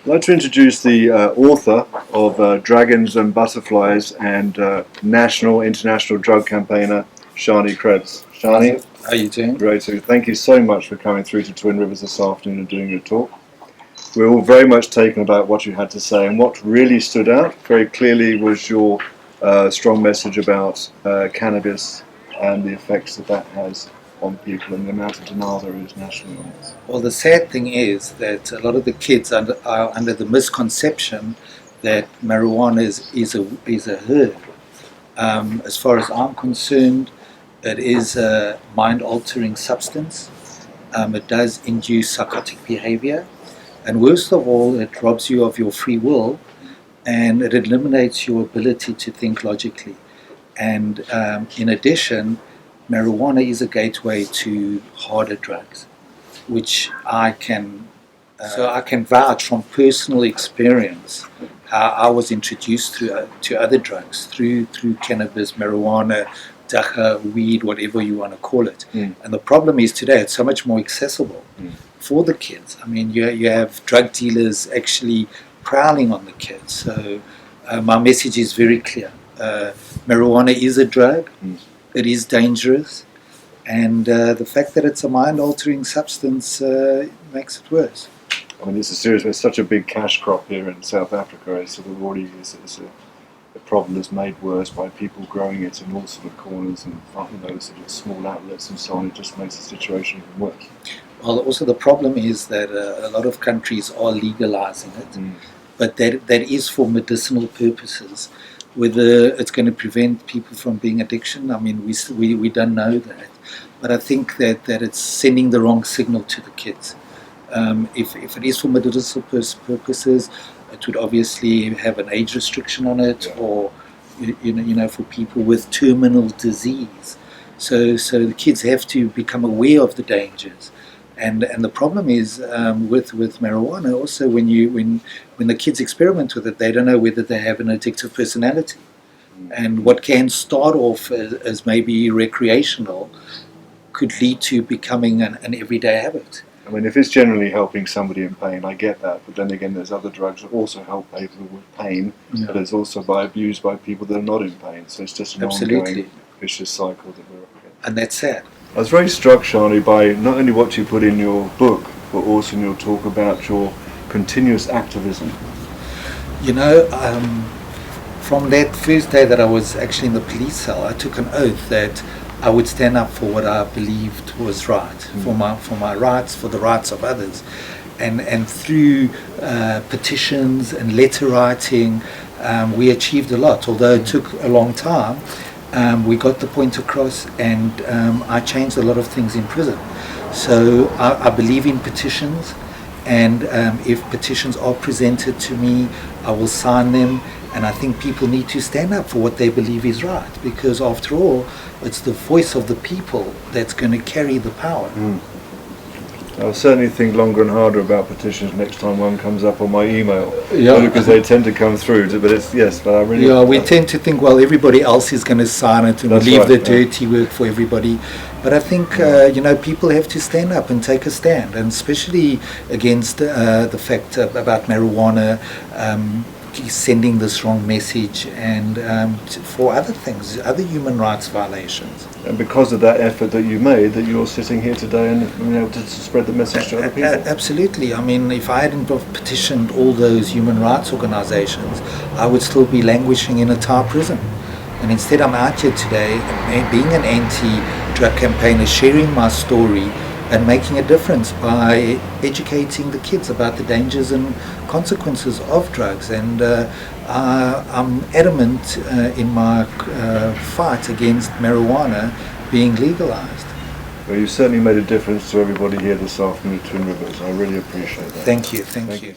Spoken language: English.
I'd like to introduce the author of Dragons and Butterflies and national, international drug campaigner, Shani Krebs. Shani, how are you doing? Great. So thank you so much for coming through to Twin Rivers this afternoon and doing your talk. We're all very much taken about what you had to say, and what really stood out very clearly was your strong message about cannabis and the effects that has on people and the amount of denial there is nationally on this. Well, the sad thing is that a lot of the kids are under the misconception that marijuana is a herb. As far as I'm concerned, it is a mind-altering substance. It does induce psychotic behavior, and worst of all, it robs you of your free will, and it eliminates your ability to think logically. And in addition, marijuana is a gateway to harder drugs, which I can vouch from personal experience how I was introduced to other drugs through cannabis, marijuana, dacha, weed, whatever you want to call it. And the problem is today it's so much more accessible for the kids. I mean, you have drug dealers actually prowling on the kids. So my message is very clear. Marijuana is a drug. It is dangerous, and the fact that it's a mind-altering substance makes it worse. I mean, it's such a big cash crop here in South Africa. So the problem is made worse by people growing it in all sort of corners and sort of small outlets and so on. It just makes the situation even worse. Well, also the problem is that a lot of countries are legalizing it, but that is for medicinal purposes. Whether it's going to prevent people from being addiction, I mean, we don't know that. But I think that it's sending the wrong signal to the kids. If it is for medicinal purposes, it would obviously have an age restriction on it, or for people with terminal disease. So the kids have to become aware of the dangers. And the problem is with marijuana also, when the kids experiment with it, they don't know whether they have an addictive personality. And what can start off as maybe recreational could lead to becoming an everyday habit. I mean, if it's generally helping somebody in pain, I get that. But then again, there's other drugs that also help people with pain, but it's also abused by people that are not in pain. So it's just an ongoing vicious cycle that we're up against. And that's sad. I was very struck, Shani, by not only what you put in your book, but also in your talk about your continuous activism. From that first day that I was actually in the police cell, I took an oath that I would stand up for what I believed was right, for my rights, for the rights of others. And through petitions and letter writing, we achieved a lot, although it took a long time. We got the point across, and I changed a lot of things in prison. So I believe in petitions, and if petitions are presented to me, I will sign them. And I think people need to stand up for what they believe is right, because after all, it's the voice of the people that's going to carry the power. I'll certainly think longer and harder about petitions next time one comes up on my email, because they tend to come through. We tend to think, well, everybody else is going to sign it, and leave the dirty work for everybody. But I think people have to stand up and take a stand, and especially against the fact about marijuana. Sending this wrong message, and for other things, other human rights violations. And because of that effort that you made, that you're sitting here today and being able to spread the message to other people. Absolutely. I mean, if I hadn't petitioned all those human rights organizations, I would still be languishing in a Thai prison. And instead I'm out here today, being an anti-drug campaigner, sharing my story and making a difference by educating the kids about the dangers and consequences of drugs. And I'm adamant in my fight against marijuana being legalized. Well, you've certainly made a difference to everybody here this afternoon at Twin Rivers. I really appreciate that. Thank you.